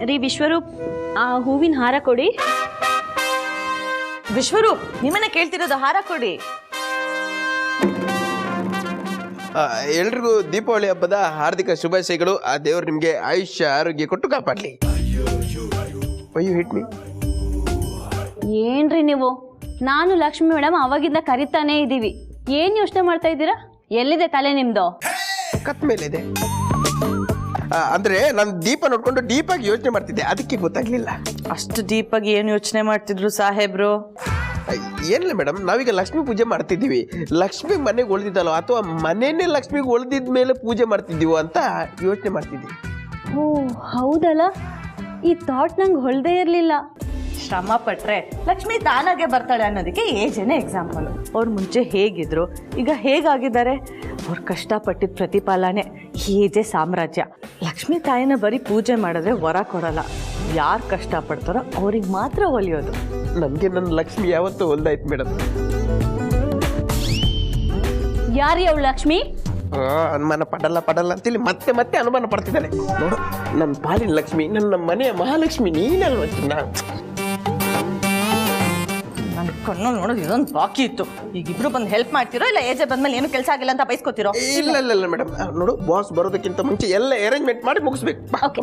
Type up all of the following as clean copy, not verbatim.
ರೀ ವಿಶ್ವರೂಪ್, ಆ ಹೂವಿನ ಹಾರ ಕೊಡಿ. ವಿಶ್ವರೂಪ್, ನಿಮ್ಮನ್ನ ಕೇಳ್ತಿರೋದು, ಹಾರ ಕೊಡಿ. ಎಲ್ರಿಗೂ ದೀಪಾವಳಿ ಹಬ್ಬದ ಹಾರ್ದಿಕ ಶುಭಾಶಯಗಳು. ಆ ದೇವರು ನಿಮಗೆ ಆಯುಷ್ಯ ಆರೋಗ್ಯ ಕೊಟ್ಟು ಕಾಪಾಡಲಿ. ಏನ್ರಿ ನೀವು? ನಾನು ಲಕ್ಷ್ಮಿ ಮೇಡಮ್ ಅವಾಗಿಂದ ಕರಿತಾನೇ ಇದ್ದೀವಿ. ಏನ್ ಯೋಚನೆ ಮಾಡ್ತಾ ಇದ್ದೀರಾ? ಎಲ್ಲಿದೆ ತಲೆ ನಿಮ್ದು? ಕತ್ ಮೇಲಿದೆ. ಅಂದ್ರೆ ನಾನು ದೀಪ ನೋಡ್ಕೊಂಡು ಡೀಪಾಗಿ ಯೋಚನೆ ಮಾಡ್ತಿದ್ದೆ, ಅದಕ್ಕೆ ಗೊತ್ತಾಗ್ಲಿಲ್ಲ. ಅಷ್ಟು ಡೀಪಾಗಿ ಏನು ಯೋಚನೆ ಮಾಡ್ತಿದ್ರು ಸಾಹೇಬ್ರು? ಏನಿಲ್ಲ ಮೇಡಮ್, ನಾವೀಗ ಲಕ್ಷ್ಮಿ ಪೂಜೆ ಮಾಡ್ತಿದ್ದೀವಿ. ಲಕ್ಷ್ಮಿ ಮನೆಗೆ ಉಳಿದಿದ್ದಲ್ಲ, ಅಥವಾ ಮನೇನೆ ಲಕ್ಷ್ಮಿಗೆ ಉಳಿದಿದ ಮೇಲೆ ಪೂಜೆ ಮಾಡ್ತಿದ್ದೀವೋ ಅಂತ ಯೋಚನೆ ಮಾಡ್ತಿದ್ದೀವಿ. ಓ ಹೌದಲ್ಲ, ಈ ಥಾಟ್ ನಂಗೆ ಹೊಳ್ದೇ ಇರಲಿಲ್ಲ. ಶ್ರಮ ಪಟ್ರೆ ಲಕ್ಷ್ಮಿ ತಾನಾಗೆ ಬರ್ತಾಳೆ ಅನ್ನೋದಕ್ಕೆ ಏಜನೇ ಎಕ್ಸಾಂಪಲ್. ಅವ್ರು ಮುಂಚೆ ಹೇಗಿದ್ರು, ಈಗ ಹೇಗಾಗಿದ್ದಾರೆ. ಅವ್ರು ಕಷ್ಟಪಟ್ಟಿದ್ದ ಪ್ರತಿಫಲನೆ ಏಜೆ ಸಾಮ್ರಾಜ್ಯ. ಲಕ್ಷ್ಮಿ ತಾಯಿನ ಬರೀ ಪೂಜೆ ಮಾಡಿದ್ರೆ ವರ ಕೊಡಲ್ಲ, ಯಾರು ಕಷ್ಟಪಡ್ತಾರೋ ಅವ್ರಿಗೆ ಮಾತ್ರ ಒಲಿಯೋದು. ನಮಗೆ ನನ್ನ ಲಕ್ಷ್ಮಿ ಯಾವತ್ತೂ ಹೊಲ್ದಾಯ್ತು ಮೇಡಮ್. ಯಾರೀ ಅವಳು ಲಕ್ಷ್ಮಿ? ಅನುಮಾನ ಪಡಲ್ಲ ಅಂತೇಳಿ ಮತ್ತೆ ಮತ್ತೆ ಅನುಮಾನ ಪಡ್ತಿದ್ದಾಳೆ. ನೋಡು, ನನ್ನ ಪಾಲಿನ ಲಕ್ಷ್ಮಿ, ನನ್ನ ಮನೆಯ ಮಹಾಲಕ್ಷ್ಮಿ ನೀನಲ್ವ? ನನ್ನ ಕಣ್ಣಲ್ಲಿ ನೋಡೋದು ಇದೊಂದು ಬಾಕಿ ಇತ್ತು. ಈಗ ಇಬ್ರು ಬಂದು ಹೆಲ್ಪ್ ಮಾಡ್ತಿರೋ, ಇಲ್ಲ ಏಜೆ ಬಂದ್ಮೇಲೆ ಏನು ಕೆಲಸ ಆಗಿಲ್ಲ ಅಂತ ಬೈಸ್ಕೊತಿರೋ? ಇಲ್ಲ ಮೇಡಮ್, ನೋಡು, ಬಾಸ್ ಬರೋದಕ್ಕಿಂತ ಮುಂಚೆ ಎಲ್ಲ ಅರೇಂಜ್ಮೆಂಟ್ ಮಾಡಿ ಮುಗಿಸ್ಬೇಕು. ಓಕೆ.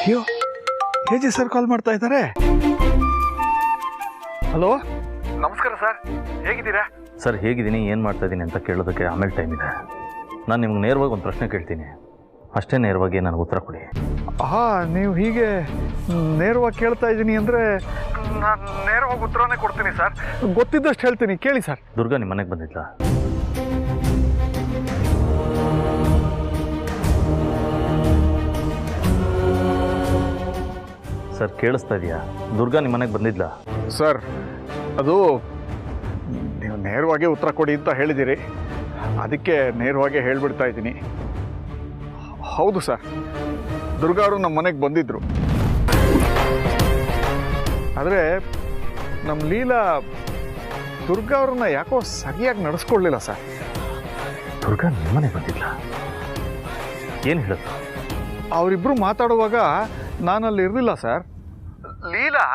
ಅಯ್ಯೋ, ಹೇಜಿ ಸರ್ ಕಾಲ್ ಮಾಡ್ತಾ ಇದ್ದಾರೆ. ಹಲೋ, ನಮಸ್ಕಾರ ಸರ್, ಹೇಗಿದ್ದೀರಾ? ಸರ್ ಹೇಗಿದ್ದೀನಿ, ಏನು ಮಾಡ್ತಾ ಇದ್ದೀನಿ ಅಂತ ಕೇಳೋದಕ್ಕೆ ಆಮೇಲೆ ಟೈಮ್ ಇದೆ. ನಾನು ನಿಮ್ಗೆ ನೇರವಾಗಿ ಒಂದು ಪ್ರಶ್ನೆ ಕೇಳ್ತೀನಿ, ಅಷ್ಟೇ ನೇರವಾಗಿ ನನಗೆ ಉತ್ತರ ಕೊಡಿ. ನೀವು ಹೀಗೆ ನೇರವಾಗಿ ಕೇಳ್ತಾ ಇದ್ದೀನಿ ಅಂದರೆ ನಾನು ನೇರವಾಗಿ ಉತ್ತರನೇ ಕೊಡ್ತೀನಿ ಸರ್. ಗೊತ್ತಿದ್ದಷ್ಟು ಹೇಳ್ತೀನಿ, ಕೇಳಿ ಸರ್. ದುರ್ಗಾ ನಿಮ್ಮ ಮನೆಗೆ ಬಂದಿದ್ಲಾ? ಸರ್ ಕೇಳಿಸ್ತಾ ಇದೆಯಾ? ದುರ್ಗಾ ನಿಮ್ಮ ಮನೆಗೆ ಬಂದಿದ್ಲಾ? ಸರ್, ಅದು ನೀವು ನೇರವಾಗಿ ಉತ್ತರ ಕೊಡಿ ಅಂತ ಹೇಳಿದ್ದೀರಿ, ಅದಕ್ಕೆ ನೇರವಾಗಿ ಹೇಳಿಬಿಡ್ತಾ ಇದ್ದೀನಿ. ಹೌದು ಸರ್, ದುರ್ಗಾ ಅವರು ನಮ್ಮ ಮನೆಗೆ ಬಂದಿದ್ದರು. ಆದರೆ ನಮ್ಮ ಲೀಲಾ ದುರ್ಗಾ ಅವ್ರನ್ನ ಯಾಕೋ ಸರಿಯಾಗಿ ನಡೆಸ್ಕೊಳ್ಳಿಲ್ಲ ಸರ್. ದುರ್ಗಾ ನಿಮ್ಮ ಮನೆಗೆ ಬಂದಿದ್ಲ? ಏನು ಹೇಳಿದ್ರು? ಅವರಿಬ್ಬರು ಮಾತಾಡುವಾಗ ನಾನಲ್ಲಿ ಇರಲಿಲ್ಲ ಸರ್. ಲೀಲಾ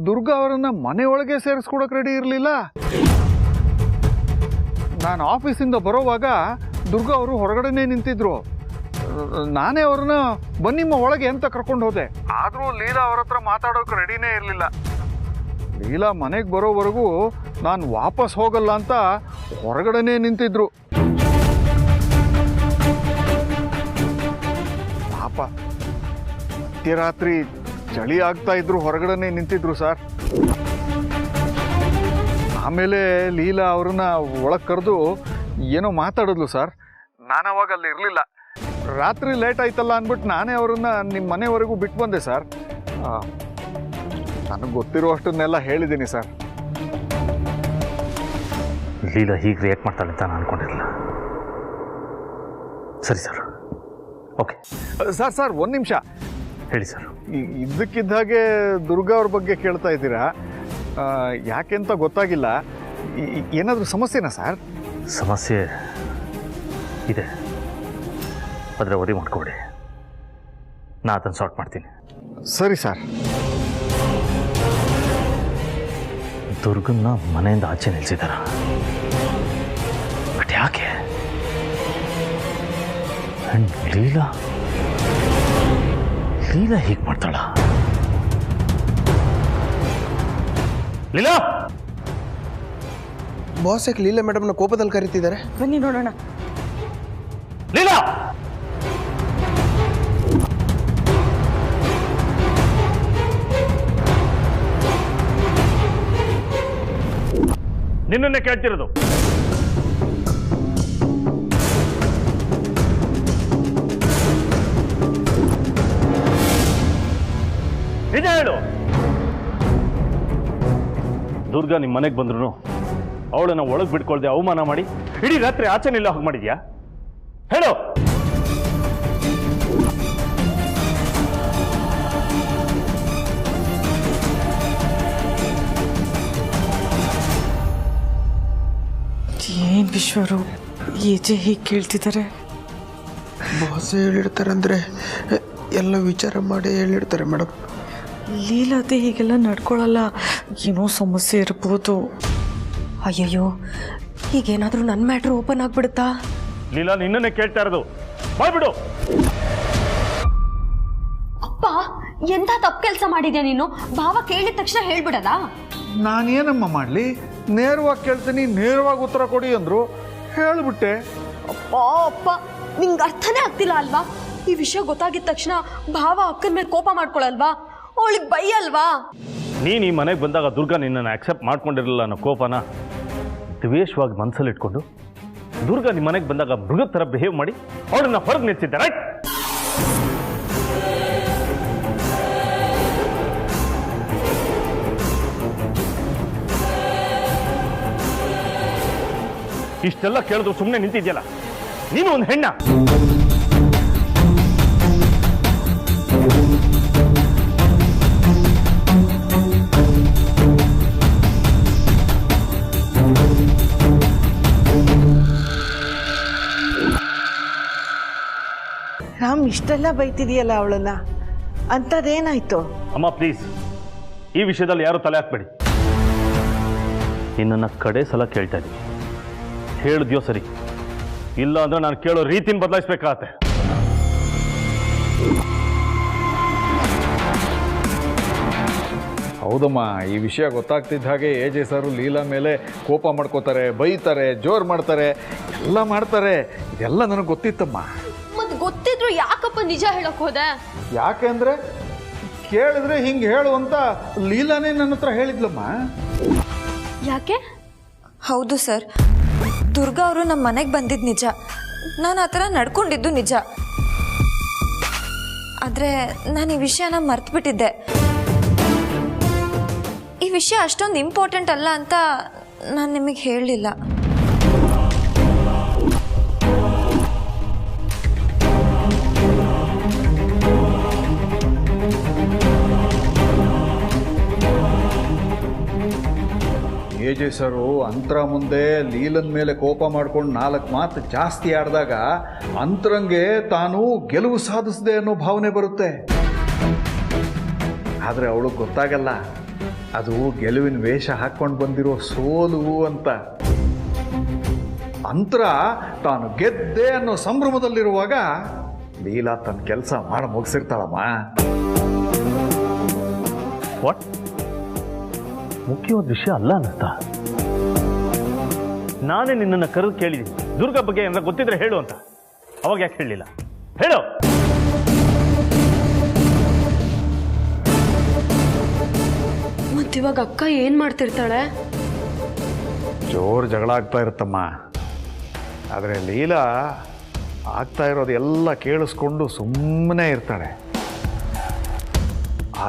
ದುರ್ಗಾ ಅವರನ್ನ ಮನೆಯೊಳಗೆ ಸೇರಿಸ್ಕೊಡಕ್ಕೆ ರೆಡಿ ಇರಲಿಲ್ಲ. ನಾನು ಆಫೀಸಿಂದ ಬರೋವಾಗ ದುರ್ಗಾ ಅವರು ಹೊರಗಡೆನೇ ನಿಂತಿದ್ರು. ನಾನೇ ಅವ್ರನ್ನ ಬನ್ನಿಮ್ಮ ಒಳಗೆ ಅಂತ ಕರ್ಕೊಂಡು ಹೋದೆ. ಆದರೂ ಲೀಲಾ ಅವ್ರ ಹತ್ರ ಮಾತಾಡೋಕೆ ರೆಡಿನೇ ಇರಲಿಲ್ಲ. ಲೀಲಾ ಮನೆಗೆ ಬರೋವರೆಗೂ ನಾನು ವಾಪಸ್ ಹೋಗಲ್ಲ ಅಂತ ಹೊರಗಡೆನೇ ನಿಂತಿದ್ರು. ಪಾಪ ಮಧ್ಯರಾತ್ರಿ ಚಳಿ ಆಗ್ತಾ ಇದ್ರು, ಹೊರಗಡೆನೆ ನಿಂತಿದ್ರು ಸರ್. ಆಮೇಲೆ ಲೀಲಾ ಅವ್ರನ್ನ ಒಳಗೆ ಕರೆದು ಏನೋ ಮಾತಾಡಿದ್ಲು ಸರ್. ನಾನು ಅವಾಗ ಅಲ್ಲಿ ಇರಲಿಲ್ಲ. ರಾತ್ರಿ ಲೇಟ್ ಆಯ್ತಲ್ಲ ಅಂದ್ಬಿಟ್ಟು ನಾನೇ ಅವ್ರನ್ನ ನಿಮ್ಮ ಮನೆವರೆಗೂ ಬಿಟ್ಟು ಬಂದೆ ಸರ್. ನನಗೆ ಗೊತ್ತಿರುವಷ್ಟನ್ನೆಲ್ಲ ಹೇಳಿದ್ದೀನಿ ಸರ್. ಲೀಲಾ ಹೀಗೆ ರಿಯಾಕ್ಟ್ ಮಾಡ್ತಾಳೆ ಅಂತ ನಾನು ಅನ್ಕೊಂಡಿರಲಿಲ್ಲ. ಸರಿ ಸರ್, ಓಕೆ. ಸರ್ ಒಂದು ನಿಮಿಷ ಹೇಳಿ ಸರ್. ಇದ್ದಕ್ಕಿದ್ದ ಹಾಗೆ ದುರ್ಗಾ ಅವ್ರ ಬಗ್ಗೆ ಕೇಳ್ತಾ ಇದ್ದೀರಾ, ಯಾಕೆಂತ ಗೊತ್ತಾಗಿಲ್ಲ. ಏನಾದರೂ ಸಮಸ್ಯೆನಾ ಸರ್? ಸಮಸ್ಯೆ ಇದೆ, ಆದರೆ ವರಿ ಮಾಡ್ಕೊಬೇಡಿ, ನಾ ಅದನ್ನು ಸಾಲ್ವ್ ಮಾಡ್ತೀನಿ. ಸರಿ ಸರ್. ದುರ್ಗನ್ನ ಮನೆಯಿಂದ ಆಚೆ ನಿಲ್ಲಿಸಿದಾರ, ಬಟ್ ಯಾಕೆ? ಲೀಲಾ ಹೀಗೆ ಮಾಡ್ತಾಳ? ಲೀಲಾ ಬಾಸ್ ಯಾಕೆ ಲೀಲಾ ಮೇಡಮ್ನ ಕೋಪದಲ್ಲಿ ಕರೀತಿದ್ದಾರೆ? ಬನ್ನಿ ನೋಡೋಣ. ಲೀಲಾ, ನಿನ್ನನ್ನೇ ಕೇಳ್ತಿರೋದು. ನಿಜ ಹೇಳು. ದುರ್ಗಾ ನಿಮ್ಮ ಮನೆಗೆ ಬಂದ್ರು ಅವಳನ್ನು ಒಳಗೆ ಬಿಟ್ಕೊಳ್ದೆ ಅವಮಾನ ಮಾಡಿ ಇಡೀ ರಾತ್ರಿ ಆಚೆನೆಲ್ಲ ಹೋಗಿ ಮಾಡಿದ್ಯಾ? ಹೇಳು. ಏನ್ ವಿಶ್ವರು ಏಜೆ ಹೀಗೆ ಕೇಳ್ತಿದ್ದಾರೆ? ಬಾಸ್ ಹೇಳಿರ್ತಾರೆ ಅಂದರೆ ಎಲ್ಲ ವಿಚಾರ ಮಾಡಿ ಹೇಳಿರ್ತಾರೆ ಮೇಡಮ್. ಲೀಲಾತೆ ಹೀಗೆಲ್ಲ ನಡ್ಕೊಳ್ಳಲ್ಲ, ಏನೋ ಸಮಸ್ಯೆ ಇರ್ಬೋದು. ಅಯ್ಯಯ್ಯೋ, ಈಗೇನಾದರೂ ನನ್ನ ಮ್ಯಾಟ್ರ್ ಓಪನ್ ಆಗಿಬಿಡುತ್ತಾ? ಲೀಲಾ, ನಿನ್ನನ್ನೇ ಕೇಳ್ತಾ ಇರೋದು, ಮಾಡ್ಬಿಡು. ಅಪ್ಪ, ಎಂಥ ತಪ್ಪು ಕೆಲಸ ಮಾಡಿದ್ಯಾ ನೀನು? ಭಾವ ಕೇಳಿದ ತಕ್ಷಣ ಹೇಳ್ಬಿಡಲ್ಲ? ನಾನೇನಮ್ಮ ಮಾಡಲಿ? ನೇರವಾಗಿ ಕೇಳ್ತೀನಿ, ನೇರವಾಗಿ ಉತ್ತರ ಕೊಡಿ ಅಂದರು, ಹೇಳಿಬಿಟ್ಟೆ. ಅಪ್ಪ ಅಪ್ಪ, ನಿಂಗೆ ಅರ್ಥನೇ ಆಗ್ತಿಲ್ಲ ಅಲ್ವಾ? ಈ ವಿಷಯ ಗೊತ್ತಾಗಿದ ತಕ್ಷಣ ಭಾವ ಅಕ್ಕನ ಮೇಲೆ ಕೋಪ ಮಾಡ್ಕೊಳಲ್ವಾ? ಅವಳಿಗೆ ಬೈಯಲ್ವಾ? ನೀನು ಈ ಮನೆಗೆ ಬಂದಾಗ ದುರ್ಗಾ ನಿನ್ನನ್ನು ಆಕ್ಸೆಪ್ಟ್ ಮಾಡ್ಕೊಂಡಿರಲಿಲ್ಲ ಅನ್ನೋ ಕೋಪನ ದ್ವೇಷವಾಗಿ ಮನಸ್ಸಲ್ಲಿ ಇಟ್ಕೊಂಡು ದುರ್ಗಾ ನಿಮ್ಮ ಮನೆಗೆ ಬಂದಾಗ ಮೃಗದ ಥರ ಬಿಹೇವ್ ಮಾಡಿ ಅವಳನ್ನ ಹೊರಗೆ ನಿಲ್ಸಿದ್ದೆ, ರೈಟ್? ಇಷ್ಟೆಲ್ಲ ಕೇಳಿದ್ರು ಸುಮ್ಮನೆ ನಿಂತಿದ್ಯಲ್ಲ, ನೀನು ಒಂದು ಹೆಣ್ಣ. ರಾಮ್, ಇಷ್ಟೆಲ್ಲ ಬೈತಿದೆಯಲ್ಲ ಅವಳನ್ನ, ಅಂಥದ್ದೇನಾಯ್ತು? ಅಮ್ಮ ಪ್ಲೀಸ್, ಈ ವಿಷಯದಲ್ಲಿ ಯಾರು ತಲೆ ಹಾಕ್ಬೇಡಿ. ನಿನ್ನನ್ನು ಕಡೆ ಸಲ ಕೇಳ್ತಾ ಇದ್ದೀನಿ, ಹೇಳಿದ್ಯೋ ಸರಿ, ಇಲ್ಲ ಅಂದ್ರೆ ನಾನು ಕೇಳೋ ರೀತಿನ ಬದಲಾಯಿಸ್ಬೇಕಾಗತ್ತೆ. ಹೌದಮ್ಮ, ಈ ವಿಷಯ ಗೊತ್ತಾಗ್ತಿದ್ದ ಹಾಗೆ ಎಜೆ ಸರ್ ಲೀಲಾ ಮೇಲೆ ಕೋಪ ಮಾಡ್ಕೋತಾರೆ, ಬೈತಾರೆ, ಜೋರು ಮಾಡ್ತಾರೆ, ಎಲ್ಲ ಮಾಡ್ತಾರೆ. ಇದೆಲ್ಲ ನನಗೆ ಗೊತ್ತಿತ್ತಮ್ಮ. ಮತ್ತೆ ಗೊತ್ತಿದ್ರು ಯಾಕಪ್ಪ ನಿಜ ಹೇಳಕ್ ಹೋದೆ? ಯಾಕೆಂದ್ರೆ ಕೇಳಿದ್ರೆ ಹಿಂಗೆ ಹೇಳು ಅಂತ ಲೀಲಾನೇ ನನ್ನ ಹತ್ರ ಹೇಳಿದ್ಲಮ್ಮ. ಯಾಕೆ? ಹೌದು ಸರ್, ದುರ್ಗಾ ಅವರು ನಮ್ಮ ಮನೆಗೆ ಬಂದಿದ್ದು ನಿಜ, ನಾನು ಆ ಥರ ನಡ್ಕೊಂಡಿದ್ದು ನಿಜ. ಆದರೆ ನಾನು ಈ ವಿಷಯನ ಮರ್ತುಬಿಟ್ಟಿದ್ದೆ. ಈ ವಿಷಯ ಅಷ್ಟೊಂದು ಇಂಪಾರ್ಟೆಂಟ್ ಅಲ್ಲ ಅಂತ ನಾನು ನಿಮಗೆ ಹೇಳಲಿಲ್ಲ. ಎಜೆ ಸರು ಅಂತರ ಮುಂದೆ ಲೀಲನ್ ಮೇಲೆ ಕೋಪ ಮಾಡ್ಕೊಂಡು 4 ಮಾತು ಜಾಸ್ತಿ ಆಡಿದಾಗ ಅಂತರಂಗೆ ತಾನು ಗೆಲುವು ಸಾಧಿಸಿದೆ ಅನ್ನೋ ಭಾವನೆ ಬರುತ್ತೆ. ಆದರೆ ಅವಳು ಗೊತ್ತಾಗಲ್ಲ, ಅದು ಗೆಲುವಿನ ವೇಷ ಹಾಕ್ಕೊಂಡು ಬಂದಿರೋ ಸೋಲು ಅಂತ. ಅಂತರ ತಾನು ಗೆದ್ದೆ ಅನ್ನೋ ಸಂಭ್ರಮದಲ್ಲಿರುವಾಗ ಲೀಲಾ ತನ್ನ ಕೆಲಸ ಮಾಡಿ ಮುಗಿಸಿರ್ತಾಳಮ್ಮ. ವಾಟ್? ಮುಖ್ಯವಾದ ವಿಷಯ ಅಲ್ಲ ಅನ್ನಿಸ್ತಾ? ನಾನೇ ನಿನ್ನನ್ನು ಕರೆದು ಕೇಳಿದ್ದೀನಿ, ದುರ್ಗಾ ಬಗ್ಗೆ ಏನಾರ ಗೊತ್ತಿದ್ರೆ ಹೇಳು ಅಂತ. ಅವಾಗ ಯಾಕೆ ಹೇಳಲಿಲ್ಲ? ಹೇಳು. ಮತ್ತಿವಾಗ ಅಕ್ಕ ಏನ್ ಮಾಡ್ತಿರ್ತಾಳೆ? ಜೋರು ಜಗಳ ಆಗ್ತಾ ಇರುತ್ತಮ್ಮ. ಆದರೆ ಲೀಲಾ ಆಗ್ತಾ ಇರೋದು ಎಲ್ಲ ಕೇಳಿಸ್ಕೊಂಡು ಸುಮ್ಮನೆ ಇರ್ತಾಳೆ.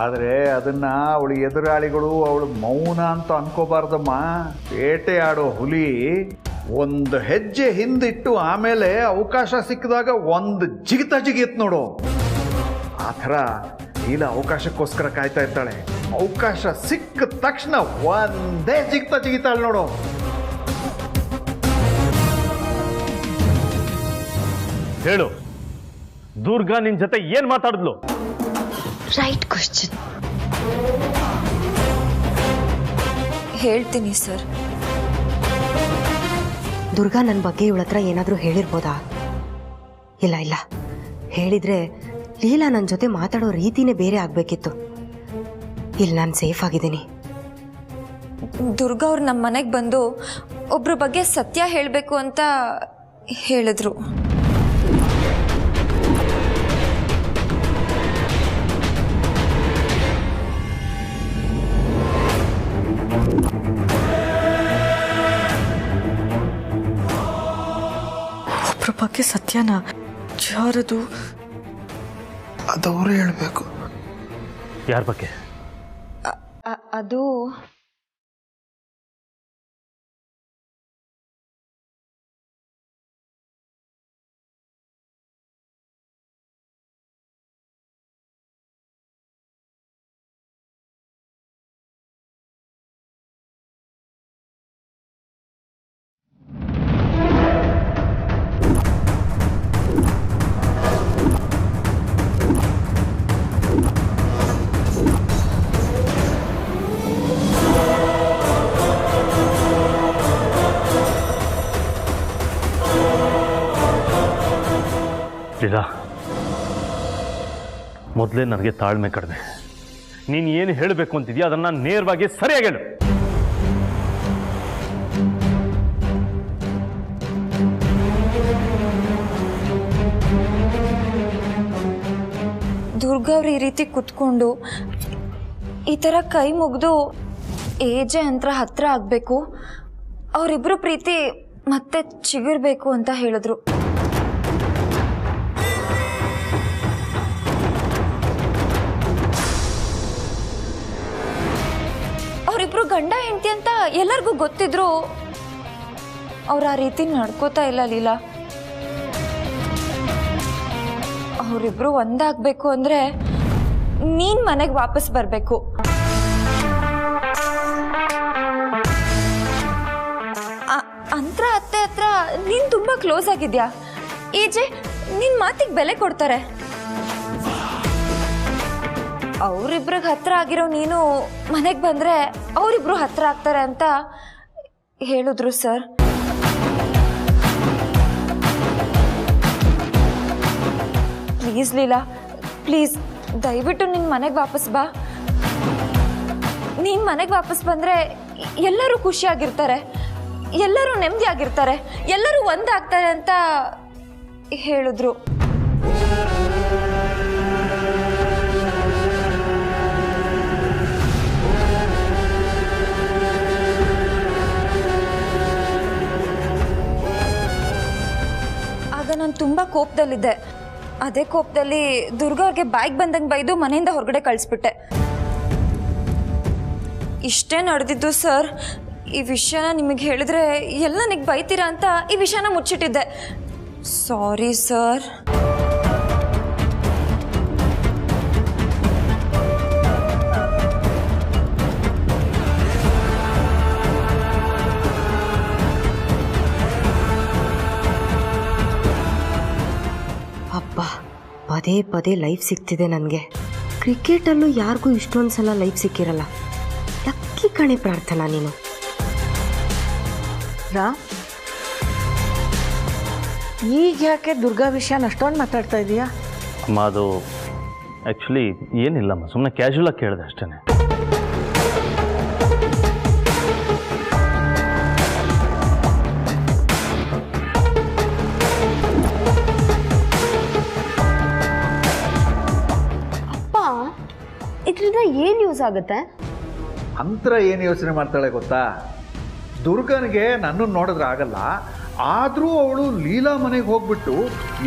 ಆದರೆ ಅದನ್ನು ಅವಳು ಎದುರಾಳಿಗಳು ಅವಳು ಮೌನ ಅಂತ ಅನ್ಕೋಬಾರ್ದಮ್ಮ. ಬೇಟೆಯಾಡೋ ಹುಲಿ ಒಂದು ಹೆಜ್ಜೆ ಹಿಂದಿಟ್ಟು ಆಮೇಲೆ ಅವಕಾಶ ಸಿಕ್ಕಿದಾಗ ಒಂದು ಜಿಗಿತ ನೋಡು. ಆ ಥರ ಲೀಲಾ ಅವಕಾಶಕ್ಕೋಸ್ಕರ ಕಾಯ್ತಾ ಇರ್ತಾಳೆ. ಅವಕಾಶ ಸಿಕ್ಕ ತಕ್ಷಣ ಒಂದೇ ಜಿಗಿತಾಳೆ ನೋಡು. ಹೇಳು, ದುರ್ಗಾ ನಿನ್ ಜೊತೆ ಏನ್ ಮಾತಾಡಿದ್ಲು? Right question. ಹೇಳ್ತೀನಿ ಸರ್. ದುರ್ಗಾ ನನ್ನ ಬಗ್ಗೆ ಇವಳ ಹತ್ರ ಏನಾದರೂ ಹೇಳಿರ್ಬೋದಾ? ಇಲ್ಲ ಇಲ್ಲ, ಹೇಳಿದ್ರೆ ಲೀಲಾ ನನ್ನ ಜೊತೆ ಮಾತಾಡೋ ರೀತಿನೇ ಬೇರೆ ಆಗಬೇಕಿತ್ತು. ಇಲ್ಲಿ ನಾನು ಸೇಫ್ ಆಗಿದ್ದೀನಿ. ದುರ್ಗಾ ಅವ್ರು ನಮ್ಮ ಮನೆಗೆ ಬಂದು ಒಬ್ರ ಬಗ್ಗೆ ಸತ್ಯ ಹೇಳಬೇಕು ಅಂತ ಹೇಳಿದ್ರು. ಒಬ್ರ ಬಗ್ಗೆ ಸತ್ಯನಾ? ಯಾರದು? ಅದವರೇ ಹೇಳಬೇಕು. ಯಾರ ಬಗ್ಗೆ? ಅದು ಲೀಲಾ, ಮೊದಲೇ ನನಗೆ ತಾಳ್ಮೆ ಕಡಿಮೆ. ನೀನು ಏನು ಹೇಳಬೇಕು ಅಂತಿದ್ಯಾ ಅದನ್ನು ನೇರವಾಗಿ ಸರಿಯಾಗಿ ಹೇಳು. ದುರ್ಗಾ ಅವ್ರು ಈ ರೀತಿ ಕುತ್ಕೊಂಡು ಈ ಥರ ಕೈ ಮುಗಿದು ಏಜೆ ಹತ್ರ ಆಗಬೇಕು, ಅವರಿಬ್ಬರು ಪ್ರೀತಿ ಮತ್ತೆ ಚಿಗುರ್ಬೇಕು ಅಂತ ಹೇಳಿದ್ರು. ಅವರಿಬ್ರು ಗಂಡ ಹೆಂಡತಿ ಅಂತ ಎಲ್ಲರಿಗೂ ಗೊತ್ತಿದ್ರು ಅವ್ರು ಆ ರೀತಿ ನಡ್ಕೋತಾ ಇಲ್ಲ ಲೀಲಾ. ಅವರಿಬ್ರು ಒಂದಾಗಬೇಕು ಅಂದರೆ ನೀನು ಮನೆಗೆ ವಾಪಸ್ ಬರಬೇಕು. ಅಂತರ ಅತ್ತೆ ಹತ್ರ ನೀನು ತುಂಬ ಕ್ಲೋಸ್ ಆಗಿದ್ಯಾ. ಏಜೆ ನಿನ್ನ ಮಾತಿಗೆ ಬೆಲೆ ಕೊಡ್ತಾರೆ. ಅವರಿಬ್ರಿಗೆ ಹತ್ರ ಆಗಿರೋ ನೀನು ಮನೆಗೆ ಬಂದರೆ ಅವರಿಬ್ರು ಹತ್ರ ಆಗ್ತಾರೆ ಅಂತ ಹೇಳಿದ್ರು ಸರ್. ಪ್ಲೀಸ್ ಲೀಲಾ, ಪ್ಲೀಸ್ ದಯವಿಟ್ಟು ನಿನ್ನ ಮನೆಗೆ ವಾಪಸ್ ಬಾ. ನೀನು ಮನೆಗೆ ವಾಪಸ್ ಬಂದರೆ ಎಲ್ಲರೂ ಖುಷಿಯಾಗಿರ್ತಾರೆ, ಎಲ್ಲರೂ ನೆಮ್ಮದಿಯಾಗಿರ್ತಾರೆ, ಎಲ್ಲರೂ ಒಂದಾಗ್ತಾರೆ ಅಂತ ಹೇಳಿದ್ರು. ಆಗ ನಾನು ತುಂಬ ಕೋಪದಲ್ಲಿದ್ದೆ. ಅದೇ ಕೋಪದಲ್ಲಿ ದುರ್ಗಾ ಅವ್ರಿಗೆ ಬಾಯಿಗೆ ಬಂದಂಗೆ ಬೈದು ಮನೆಯಿಂದ ಹೊರಗಡೆ ಕಳಿಸ್ಬಿಟ್ಟೆ. ಇಷ್ಟೇ ನಡೆದಿದ್ದು ಸರ್. ಈ ವಿಷಯನ ನಿಮಗೆ ಹೇಳಿದ್ರೆ ಎಲ್ಲ ನನಗೆ ಬೈತೀರಾ ಅಂತ ಈ ವಿಷಯನ ಮುಚ್ಚಿಟ್ಟಿದ್ದೆ. Sorry sir. ಅಪ್ಪ, ಪದೇ ಪದೇ ಲೈಫ್ ಸಿಗ್ತಿದೆ ನನಗೆ. ಕ್ರಿಕೆಟಲ್ಲೂ ಯಾರಿಗೂ ಇಷ್ಟೊಂದು ಸಲ ಲೈಫ್ ಸಿಕ್ಕಿರಲ್ಲ. ಲಕ್ಕಿ ಕಣೆ ಪ್ರಾರ್ಥನಾ ನೀನು. ಈಗ ಯಾಕೆ ದುರ್ಗಾ ವಿಷಯನ ಅಷ್ಟೊಂದು ಮಾತಾಡ್ತಾ ಇದೀಯಾ? ಅಮ್ಮ, ಅದು ಆ್ಯಕ್ಚುಲಿ ಏನಿಲ್ಲಮ್ಮ, ಸುಮ್ಮನೆ ಕ್ಯಾಶುವಲಾಗಿ ಕೇಳಿದೆ ಅಷ್ಟೇ. ಅಪ್ಪ, ಇದರಿಂದ ಏನು ಯೂಸ್ ಆಗುತ್ತೆ? ಅಂತರ ಏನು ಯೋಚನೆ ಮಾಡ್ತಾಳೆ ಗೊತ್ತಾ? ದುರ್ಗನಿಗೆ ನನ್ನನ್ನು ನೋಡಿದ್ರೆ ಆಗಲ್ಲ, ಆದರೂ ಅವಳು ಲೀಲಾ ಮನೆಗೆ ಹೋಗ್ಬಿಟ್ಟು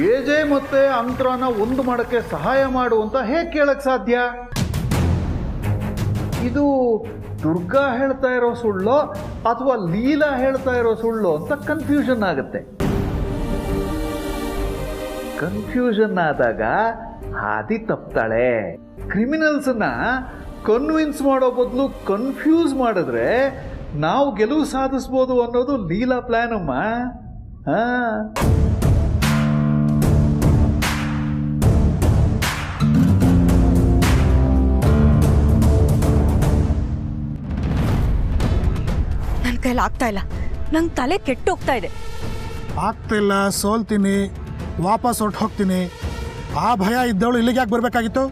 ಏಜೆ ಮತ್ತೆ ಅಂತರನ ಒಂದು ಮಾಡೋಕ್ಕೆ ಸಹಾಯ ಮಾಡು ಅಂತ ಹೇಗೆ ಕೇಳಕ್ಕೆ ಸಾಧ್ಯ? ಇದು ದುರ್ಗಾ ಹೇಳ್ತಾ ಇರೋ ಸುಳ್ಳು ಅಥವಾ ಲೀಲಾ ಹೇಳ್ತಾ ಇರೋ ಸುಳ್ಳು ಅಂತ ಕನ್ಫ್ಯೂಷನ್ ಆಗುತ್ತೆ. ಕನ್ಫ್ಯೂಷನ್ ಆದಾಗ ಹಾದಿ ತಪ್ತಾಳೆ. ಕ್ರಿಮಿನಲ್ಸನ್ನ ಕನ್ವಿನ್ಸ್ ಮಾಡೋ ಬದಲು ಕನ್ಫ್ಯೂಸ್ ಮಾಡಿದ್ರೆ ನಾವು ಗೆಲುವು ಸಾಧಿಸ್ಬೋದು ಅನ್ನೋದು ಲೀಲಾ ಪ್ಲಾನ್ ಅಮ್ಮ. ನನ್ನ ಕೈಲಿ ಆಗ್ತಾ ಇಲ್ಲ. ನಂಗೆ ತಲೆ ಕೆಟ್ಟೋಗ್ತಾ ಇದೆ. ಆಗ್ತಿಲ್ಲ, ಸೋಲ್ತೀನಿ, ವಾಪಸ್ ಹೊರಟು ಹೋಗ್ತೀನಿ. ಆ ಭಯ ಇದ್ದವಳು ಇಲ್ಲಿಗೆ ಯಾಕೆ ಬರಬೇಕಾಗಿತ್ತು?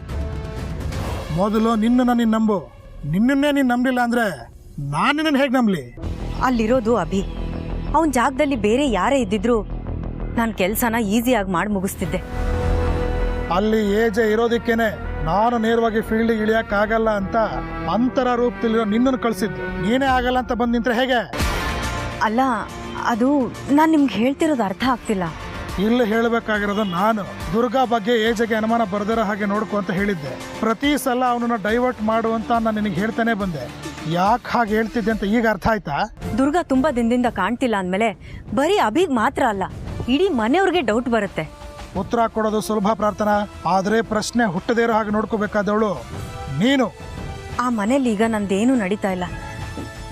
ಮೊದಲು ನಿನ್ನನ್ನು ನೀನು ನಂಬು. ನಿನ್ನನ್ನೇ ನೀನು ನಂಬಲಿಲ್ಲ ಅಂದರೆ ನಾನು ನಿನ್ನನ್ನು ಹೇಗೆ ನಂಬಲಿ? ಅಲ್ಲಿರೋದು ಅಭಿ. ಅವನ ಜಾಗದಲ್ಲಿ ಬೇರೆ ಯಾರೇ ಇದ್ದಿದ್ರು ನಾನು ಕೆಲಸನ ಈಸಿಯಾಗಿ ಮಾಡಿ ಮುಗಿಸ್ತಿದ್ದೆ. ಅಲ್ಲಿ ಏಜೆ ಇರೋದಕ್ಕೇನೆ ನಾನು ನೇರವಾಗಿ ಫೀಲ್ಡಿಗೆ ಇಳಿಯೋಕ್ಕಾಗಲ್ಲ ಅಂತ ಅಂತರ ರೂಪದಲ್ಲಿರೋ ನಿನ್ನನ್ನು ಕಳಿಸಿದ್ದು. ನೀನೇ ಆಗಲ್ಲ ಅಂತ ಬಂದು ನಿಂತ್ರೆ ಹೇಗೆ? ಅಲ್ಲ, ಅದು ನಾನು ನಿಮ್ಗೆ ಹೇಳ್ತಿರೋದು ಅರ್ಥ ಆಗ್ತಿಲ್ಲ. ಇಲ್ಲಿ ಹೇಳಬೇಕಾಗಿರೋದು ನಾನು. ದುರ್ಗಾ ಬಗ್ಗೆ ಏಜೆಗೆ ಅನುಮಾನ ಬರದಿರೋ ಹಾಗೆ ನೋಡ್ಕೊ ಅಂತ ಹೇಳಿದ್ದೆ. ಪ್ರತಿ ಸಲ ಅವನನ್ನು ಡೈವರ್ಟ್ ಮಾಡುವಂತ ನಾನು ನಿನಗೆ ಹೇಳ್ತಾನೆ ಬಂದೆ. ಯಾಕೆ ಹಾಗೆ ಹೇಳ್ತಿದ್ದೆ ಅಂತ ಈಗ ಅರ್ಥ ಆಯ್ತಾ? ದುರ್ಗಾ ತುಂಬಾ ದಿನದಿಂದ ಕಾಣ್ತಿಲ್ಲ ಅಂದಮೇಲೆ ಬರೀ ಅಭಿಗ್ ಮಾತ್ರ ಅಲ್ಲ, ಇಡೀ ಮನೆಯವ್ರಿಗೆ ಡೌಟ್ ಬರುತ್ತೆ. ಉತ್ತರ ಕೊಡೋದು ಸುಲಭ ಪ್ರಾರ್ಥನಾ, ಆದರೆ ಪ್ರಶ್ನೆ ಹುಟ್ಟದೇ ಇರೋ ಹಾಗೆ ನೋಡ್ಕೋಬೇಕಾದವಳು ನೀನು. ಆ ಮನೇಲಿ ಈಗ ನಂದೇನು ನಡೀತಾ ಇಲ್ಲ.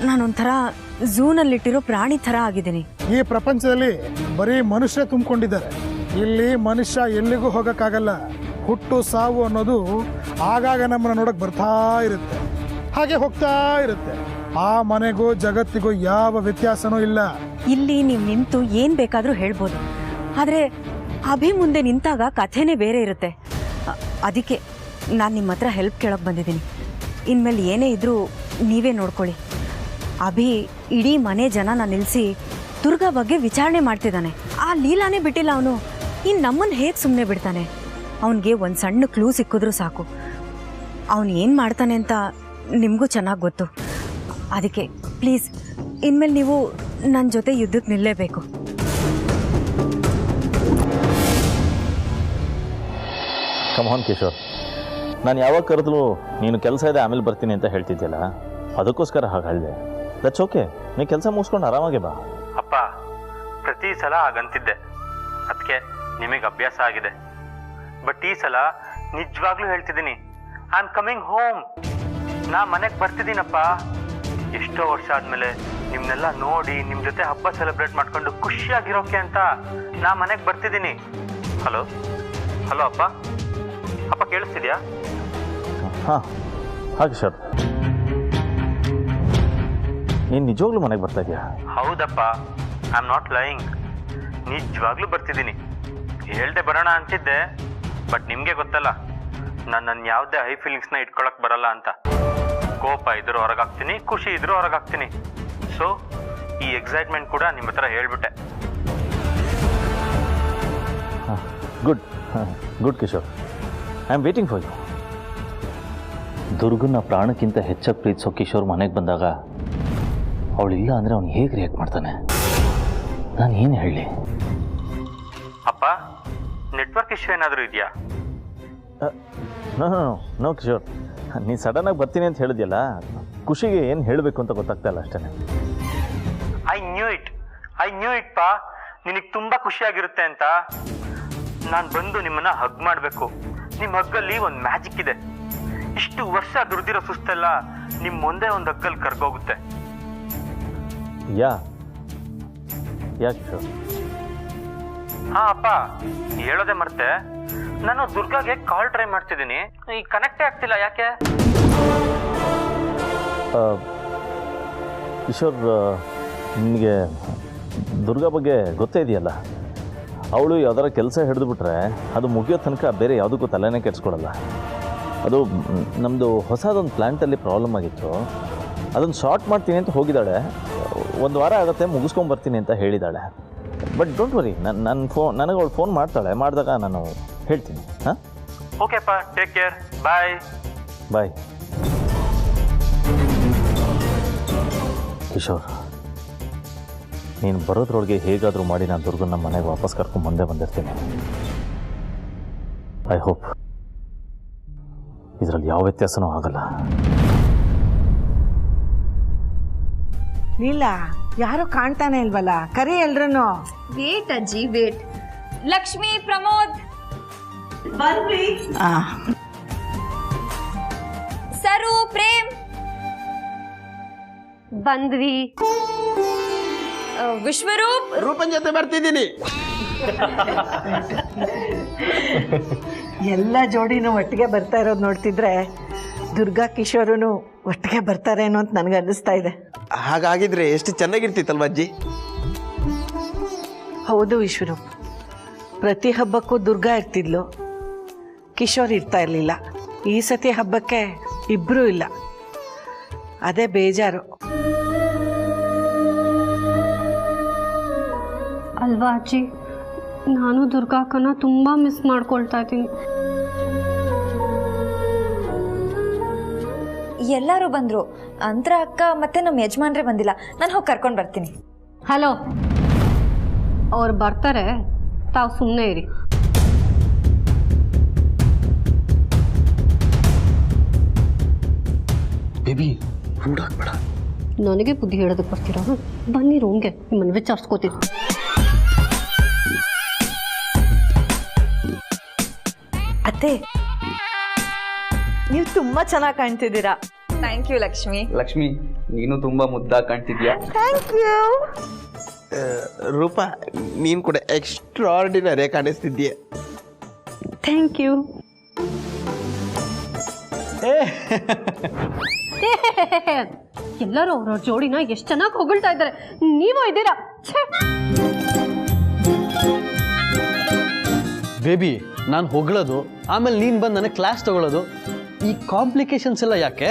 ನಾನೊಂಥರ ಝೂನಲ್ಲಿಟ್ಟಿರೋ ಪ್ರಾಣಿ ಥರ ಆಗಿದ್ದೀನಿ. ಈ ಪ್ರಪಂಚದಲ್ಲಿ ಬರೀ ಮನುಷ್ಯ ತುಂಬಿಕೊಂಡಿದ್ದಾರೆ. ಇಲ್ಲಿ ಮನುಷ್ಯ ಎಲ್ಲಿಗೂ ಹೋಗೋಕ್ಕಾಗಲ್ಲ. ಹುಟ್ಟು ಸಾವು ಅನ್ನೋದು ಆಗಾಗ ನಮ್ಮನ್ನ ನೋಡಕ್ ಬರ್ತಾ ಇರುತ್ತೆ, ಹಾಗೆ ಹೋಗ್ತಾ ಇರುತ್ತೆ. ಆ ಮನೆಗೂ ಜಗತ್ತಿಗೂ ಯಾವ ವ್ಯತ್ಯಾಸನೂ ಇಲ್ಲ. ಇಲ್ಲಿ ನೀವು ನಿಂತು ಏನ್ ಬೇಕಾದ್ರೂ ಹೇಳ್ಬೋದು, ಆದ್ರೆ ಅಭಿ ಮುಂದೆ ನಿಂತಾಗ ಕಥೆನೇ ಬೇರೆ ಇರುತ್ತೆ. ಅದಕ್ಕೆ ನಾನು ನಿಮ್ಮ ಹತ್ರ ಹೆಲ್ಪ್ ಕೇಳೋಕೆ ಬಂದಿದ್ದೀನಿ. ಇನ್ಮೇಲೆ ಏನೇ ಇದ್ರೂ ನೀವೇ ನೋಡ್ಕೊಳ್ಳಿ. ಅಭಿ ಇಡೀ ಮನೆ ಜನನ ನಿಲ್ಲಿಸಿ ದುರ್ಗಾ ಬಗ್ಗೆ ವಿಚಾರಣೆ ಮಾಡ್ತಿದ್ದಾನೆ. ಆ ಲೀಲಾನೇ ಬಿಟ್ಟಿಲ್ಲ ಅವನು. ಇನ್ನು ನಮ್ಮನ್ನು ಹೇಗೆ ಸುಮ್ಮನೆ ಬಿಡ್ತಾನೆ? ಅವನಿಗೆ ಒಂದು ಸಣ್ಣ ಕ್ಲೂ ಸಿಕ್ಕಿದ್ರೂ ಸಾಕು. ಅವನು ಏನು ಮಾಡ್ತಾನೆ ಅಂತ ನಿಮಗೂ ಚೆನ್ನಾಗಿ ಗೊತ್ತು. ಅದಕ್ಕೆ ಪ್ಲೀಸ್ ಇನ್ಮೇಲೆ ನೀವು ನನ್ನ ಜೊತೆ ಯುದ್ಧಕ್ಕೆ ನಿಲ್ಲೇಬೇಕು. ಕಮಾನ್ ಕಿಶೋರ್, ನಾನು ಯಾವಾಗ ಕರೆದ್ಲು ನೀನು ಕೆಲಸ ಇದೆ ಆಮೇಲೆ ಬರ್ತೀನಿ ಅಂತ ಹೇಳ್ತಿದ್ಯಲ್ಲ, ಅದಕ್ಕೋಸ್ಕರ ಹಾಗೆ ಹೇಳಿದೆ. ದಟ್ಸ್ ಓಕೆ, ನೀನು ಕೆಲಸ ಮುಗಿಸ್ಕೊಂಡು ಆರಾಮಾಗೆ ಬಾ. ಅಪ್ಪ ಪ್ರತಿ ಸಲ ಹಾಗಂತಿದ್ದೆ, ಅದಕ್ಕೆ ನಿಮಗೆ ಅಭ್ಯಾಸ ಆಗಿದೆ. ಬಟ್ ಈ ಸಲ ನಿಜವಾಗ್ಲೂ ಹೇಳ್ತಿದ್ದೀನಿ, ಐ ಆಮ್ ಕಮಿಂಗ್ ಹೋಮ್. ನಾ ಮನೆಗೆ ಬರ್ತಿದ್ದೀನಪ್ಪ. ಎಷ್ಟೋ ವರ್ಷ ಆದಮೇಲೆ ನಿಮ್ಮನ್ನೆಲ್ಲ ನೋಡಿ ನಿಮ್ಮ ಜೊತೆ ಹಬ್ಬ ಸೆಲೆಬ್ರೇಟ್ ಮಾಡ್ಕೊಂಡು ಖುಷಿಯಾಗಿರೋಕೆ ಅಂತ ನಾ ಮನೆಗೆ ಬರ್ತಿದ್ದೀನಿ. ಹಲೋ ಹಲೋ ಅಪ್ಪ, ಅಪ್ಪ ಕೇಳಿಸ್ತಿದ್ಯಾ? ಹಾಂ ಹಾಗೆ ಸರ್, ನೀನು ನಿಜವಾಗ್ಲೂ ಮನೆಗೆ ಬರ್ತಾ ಇದೆಯಾ? ಹೌದಪ್ಪ, ಐ ಆಮ್ ನಾಟ್ ಲೈಯಿಂಗ್. ನಿಜವಾಗ್ಲೂ ಬರ್ತಿದ್ದೀನಿ. ಹೇಳ್ದೆ ಬರೋಣ ಅಂತಿದ್ದೆ, ಬಟ್ ನಿಮಗೆ ಗೊತ್ತಲ್ಲ ನನ್ನ ಯಾವುದೇ ಹೈ ಫೀಲಿಂಗ್ಸ್ನ ಇಟ್ಕೊಳಕ್ ಬರಲ್ಲ ಅಂತ. ಕೋಪ ಇದ್ರೂ ಹೊರಗಾಗ್ತೀನಿ, ಖುಷಿ ಇದ್ರೂ ಹೊರಗಾಗ್ತೀನಿ. ಸೊ ಈ ಎಕ್ಸೈಟ್ಮೆಂಟ್ ಕೂಡ ನಿಮ್ಮ ಹತ್ರ ಹೇಳ್ಬಿಟ್ಟೆ. Good good Kishore, I am waiting for you. ದುರ್ಗನ ಪ್ರಾಣಕ್ಕಿಂತ ಹೆಚ್ಚಾಗಿ ಪ್ರೀತಿಸೋ ಕಿಶೋರ್ ಮನೆಗೆ ಬಂದಾಗ ಅವಳಿಲ್ಲ ಅಂದರೆ ಅವ್ನು ಹೇಗೆ ರಿಯಾಕ್ಟ್ ಮಾಡ್ತಾನೆ? ನಾನು ಏನು ಹೇಳಿ? ಅಪ್ಪ ನೆಟ್ವರ್ಕ್ ಇಶ್ಯೂ ಏನಾದರೂ ಇದೆಯಾ? ನೋ ನೋ ನೋ ಕಿಶೋರ್, ನೀನು ಸಡನ್ನಾಗಿ ಬರ್ತೀನಿ ಅಂತ ಹೇಳಿದ್ಯಲ್ಲ, ಖುಷಿಗೆ ಏನು ಹೇಳಬೇಕು ಅಂತ ಗೊತ್ತಾಗ್ತಾ ಇಲ್ಲ ಅಷ್ಟೇ. ಐ ನ್ಯೂ ಇಟ್ ಪಾ, ನಿನಗೆ ತುಂಬ ಖುಷಿಯಾಗಿರುತ್ತೆ ಅಂತ. ನಾನು ಬಂದು ನಿಮ್ಮನ್ನ ಹಗ್ ಮಾಡಬೇಕು. ನಿಮ್ಮ ಹಗ್ಗಲ್ಲಿ ಒಂದು ಮ್ಯಾಜಿಕ್ ಇದೆ. ಇಷ್ಟು ವರ್ಷ ದುಡ್ದಿರೋ ಸುಸ್ತೆಲ್ಲ ನಿಮ್ಮ ಮುಂದೆ ಒಂದು ಹಗ್ಗಲ್ಲಿ ಕರ್ಗೋಗುತ್ತೆ. ಯಾ ಕಿಶೋರ್? ಹಾ ಅಪ್ಪ, ಹೇಳೋದೆ ಮರ್ತೆ, ನಾನು ದುರ್ಗಾಗೆ ಕಾಲ್ ಟ್ರೈ ಮಾಡ್ತಿದ್ದೀನಿ, ಈಗ ಕನೆಕ್ಟೇ ಆಗ್ತಿಲ್ಲ. ಯಾಕೆ? ಕಿಶೋರ್, ನಿನಗೆ ದುರ್ಗಾ ಬಗ್ಗೆ ಗೊತ್ತೇ ಇದೆಯಲ್ಲ, ಅವಳು ಯಾವ್ದಾರ ಕೆಲಸ ಹಿಡಿದುಬಿಟ್ರೆ ಅದು ಮುಗಿಯೋ ತನಕ ಬೇರೆ ಯಾವುದಕ್ಕೂ ತಲೆನೇ ಕೆಡಿಸ್ಕೊಡಲ್ಲ. ಅದು ನಮ್ಮದು ಹೊಸದೊಂದು ಪ್ಲ್ಯಾಂಟಲ್ಲಿ ಪ್ರಾಬ್ಲಮ್ ಆಗಿತ್ತು, ಅದನ್ನು ಶಾರ್ಟ್ ಮಾಡ್ತೀನಿ ಅಂತ ಹೋಗಿದ್ದಾಳೆ. ಒಂದು ವಾರ ಆಗುತ್ತೆ ಮುಗಿಸ್ಕೊಂಬರ್ತೀನಿ ಅಂತ ಹೇಳಿದ್ದಾಳೆ. ಬಟ್ ಡೋಂಟ್ ವರಿ, ನನಗೆ ಅವಳು ಫೋನ್ ಮಾಡ್ತಾಳೆ, ಮಾಡಿದಾಗ ನಾನು ಹೇಳ್ತೀನಿ. ಹಾಂ ಓಕೆಪ್ಪ, ಟೇಕ್ ಕೇರ್, ಬಾಯ್ ಬಾಯ್. ಕಿಶೋರ್, ನೀನು ಬರೋದ್ರೊಳಗೆ ಹೇಗಾದರೂ ಮಾಡಿ ನಾನು ದುರ್ಗನ ಮನೆಗೆ ವಾಪಸ್ ಕರ್ಕೊಂಡು ಬಂದಿರ್ತೀನಿ. ಐ ಹೋಪ್ ಇದರಲ್ಲಿ ಯಾವ ವ್ಯತ್ಯಾಸನೂ ಆಗಲ್ಲ. ಲೀಲಾ, ಯಾರು ಕಾಣ್ತಾನೆ ಇಲ್ವಲ್ಲ, ಕರಿ ಎಲ್ರನ್ನು. ವೇಟ್ ಅಜ್ಜಿ ವೇಟ್. ಲಕ್ಷ್ಮಿ, ಪ್ರಮೋದ್ ಬರ್ರಿ. ಸರು, ಪ್ರೇಮ್ ಬಂದ್ವಿ. ವಿಶ್ವರೂಪ್, ರೂಪನ್ ಜೊತೆ ಬರ್ತಿದ್ದೀನಿ. ಎಲ್ಲ ಜೋಡಿನೂ ಒಟ್ಟಿಗೆ ಬರ್ತಾ ಇರೋದು ನೋಡ್ತಿದ್ರೆ ದುರ್ಗಾ ಕಿಶೋರನು ಒಟ್ಟಿಗೆ ಬರ್ತಾರೇನೋ ಅಂತ ನನಗೆ ಅನ್ನಿಸ್ತಾ ಇದೆ. ಹಾಗಾಗಿದ್ರೆ ಎಷ್ಟು ಚೆನ್ನಾಗಿರ್ತಿತ್ತಲ್ವ ಅಜ್ಜಿ? ಹೌದು ವಿಶ್ವರೂಪ್, ಪ್ರತಿ ಹಬ್ಬಕ್ಕೂ ದುರ್ಗಾ ಇರ್ತಿದ್ಲು, ಕಿಶೋರ್ ಇರ್ತಾ ಇರಲಿಲ್ಲ. ಈ ಸತಿ ಹಬ್ಬಕ್ಕೆ ಇಬ್ಬರೂ ಇಲ್ಲ, ಅದೇ ಬೇಜಾರು. ಅಲ್ವಾ ಅಜ್ಜಿ, ನಾನು ದುರ್ಗಾಕ್ಕನ ತುಂಬ ಮಿಸ್ ಮಾಡ್ಕೊಳ್ತಾ ಇದ್ದೀನಿ. ಎಲ್ಲರೂ ಬಂದರು. ಅಂತರ ಅಕ್ಕ ಮತ್ತೆ ನಮ್ಮ ಯಜಮಾನ್ರೆ ಬಂದಿಲ್ಲ. ನಾನು ಹೋಗಿ ಕರ್ಕೊಂಡು ಬರ್ತೀನಿ. ಹಲೋ, ಅವ್ರು ಬರ್ತಾರೆ, ತಾವು ಸುಮ್ಮನೆ ಇರಿ. ಬೇಬಿ, ರೂಢಾಗ್ಬೇಡ. ನನಗೆ ಬುದ್ಧಿ ಹೇಳೋದಕ್ಕೆ ಬರ್ತೀರಾ? ಬನ್ನಿ ರೂಮ್ಗೆ, ನಿಮ್ಮನ್ನು ವಿಚಾರಿಸ್ಕೋತೀನಿ. ಅತ್ತೆ, ನೀವು ತುಂಬಾ ಚೆನ್ನಾಗಿ ಕಾಣ್ತಿದ್ದೀರಾ. Thank you Lakshmi. ಲಕ್ಷ್ಮಿ, ನೀನು ತುಂಬಾ ಮುದ್ದಾಗಿ ಕಾಣ್ತಿದ್ಯಾ. Thank you. ರೂಪಾ, ನೀನು ಕೂಡ ಎಕ್ಸ್ಟ್ರಾರ್ಡಿನರಿ ಕಾಣಿಸ್ತಿದ್ದೀಯ. Thank you. ಎಲ್ಲರೂ ಅವ್ರವ್ರ ಜೋಡಿನ ಎಷ್ಟು ಚೆನ್ನಾಗಿ ಹೊಗಳ್ತಾ ಇದ್ದಾರೆ, ನೀವು ಇದ್ದೀರಾ. ಛೇ, ಬೇಬಿ ನಾನು ಹೊಗಳೋದು ಆಮೇಲೆ ನೀನು ಬಂದು ನನಗೆ ಕ್ಲಾಸ್ ತಗೊಳ್ಳೋದು ಈ ಕಾಂಪ್ಲಿಕೇಶನ್ಸ್ ಎಲ್ಲ ಯಾಕೆ